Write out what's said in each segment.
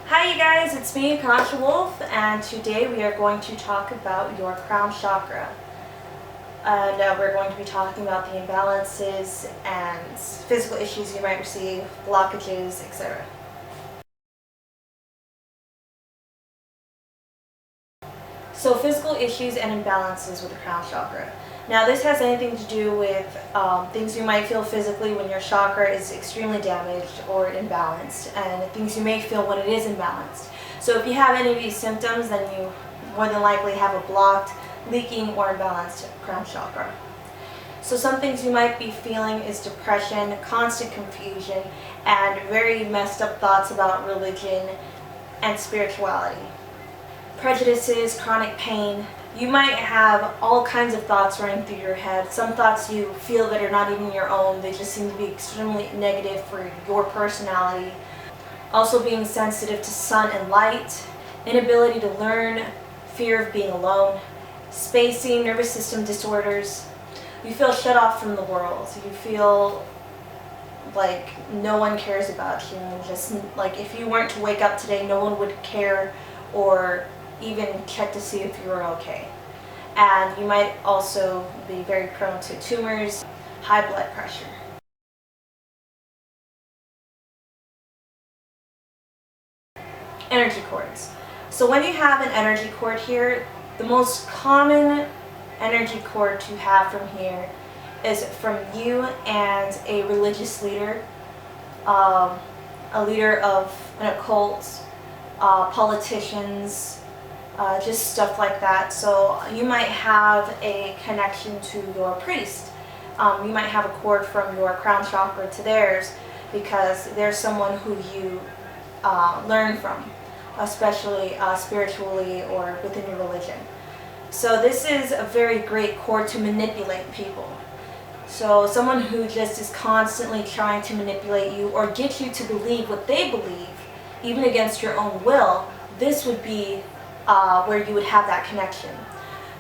Hi you guys, it's me, AkashaWolf, and today we are going to talk about your crown chakra. And we're going to be talking about the imbalances and physical issues you might receive, blockages, etc. So physical issues and imbalances with the crown chakra. Now this has anything to do with things you might feel physically when your chakra is extremely damaged or imbalanced, and things you may feel when it is imbalanced. So if you have any of these symptoms, then you more than likely have a blocked, leaking, or imbalanced crown chakra. So some things you might be feeling is depression, constant confusion, and very messed up thoughts about religion and spirituality. Prejudices, chronic pain. You might have all kinds of thoughts running through your head. Some thoughts you feel that are not even your own. They just seem to be extremely negative for your personality. Also being sensitive to sun and light, inability to learn, fear of being alone, spacing, nervous system disorders. You feel shut off from the world. You feel like no one cares about you. And just like if you weren't to wake up today, no one would care or even check to see if you were okay. And you might also be very prone to tumors, high blood pressure. Energy cords. So when you have an energy cord here, the most common energy cord to have from here is from you and a religious leader, a leader of an occult, politicians, just stuff like that. So you might have a connection to your priest. You might have a cord from your crown chakra to theirs because there's someone who you learn from, especially spiritually or within your religion. So this is a very great cord to manipulate people. So someone who just is constantly trying to manipulate you or get you to believe what they believe, even against your own will, this would be where you would have that connection.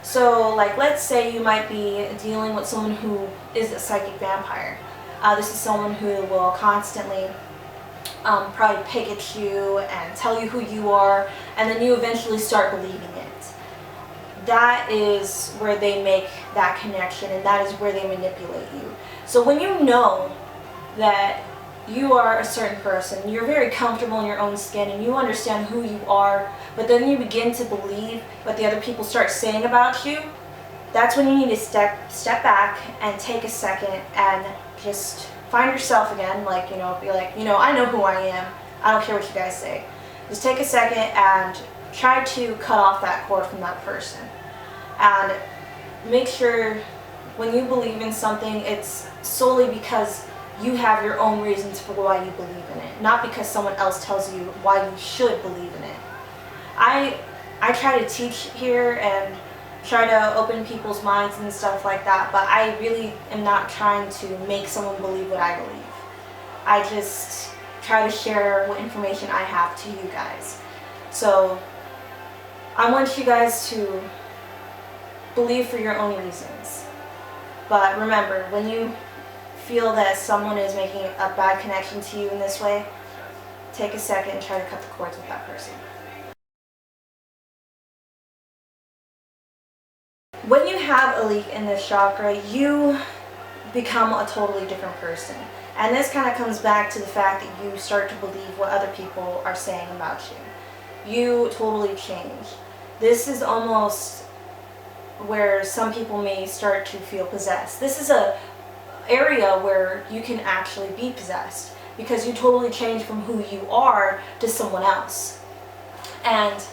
So like let's say you might be dealing with someone who is a psychic vampire. This is someone who will constantly probably pick at you and tell you who you are, and then you eventually start believing it. That is where they make that connection, and that is where they manipulate you. So when you know that you are a certain person, you're very comfortable in your own skin and you understand who you are, but then you begin to believe what the other people start saying about you, that's when you need to step back and take a second and just find yourself again, like, be like, I know who I am, I don't care what you guys say. Just take a second and try to cut off that cord from that person. And make sure when you believe in something, it's solely because you have your own reasons for why you believe in it, not because someone else tells you why you should believe in it. I try to teach here and try to open people's minds and stuff like that, but I really am not trying to make someone believe what I believe. I just try to share what information I have to you guys. So I want you guys to believe for your own reasons. But remember, when you feel that someone is making a bad connection to you in this way, take a second and try to cut the cords with that person. When you have a leak in this chakra, you become a totally different person. And this kind of comes back to the fact that you start to believe what other people are saying about you. You totally change. This is almost where some people may start to feel possessed. This is a area where you can actually be possessed because you totally change from who you are to someone else. And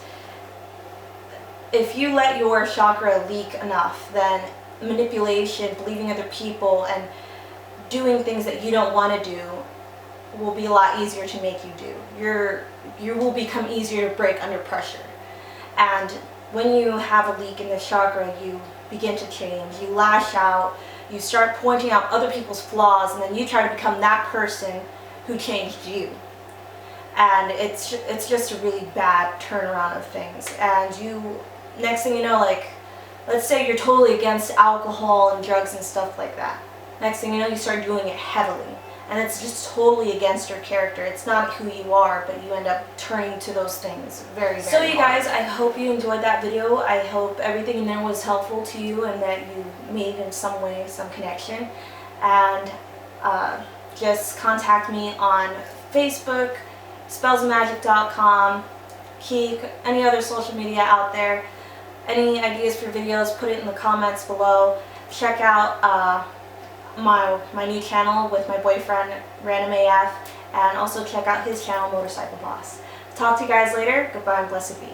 if you let your chakra leak enough, then manipulation, believing other people, and doing things that you don't want to do will be a lot easier to make you do. You will become easier to break under pressure. And when you have a leak in the chakra, you begin to change. You lash out, you start pointing out other people's flaws, and then you try to become that person who changed you. And it's just a really bad turnaround of things. And next thing you know, like, let's say you're totally against alcohol and drugs and stuff like that. Next thing you know, you start doing it heavily. and it's just totally against your character. It's not who you are, but you end up turning to those things very, very So you guys, I hope you enjoyed that video. I hope everything in there was helpful to you and that you made in some way some connection. And just contact me on Facebook, SpellsOfMagic.com, Keek, any other social media out there. Any ideas for videos, put it in the comments below. Check out my new channel with my boyfriend, Random AF, and also check out his channel, Motorcycle Boss. Talk to you guys later. Goodbye and blessed be.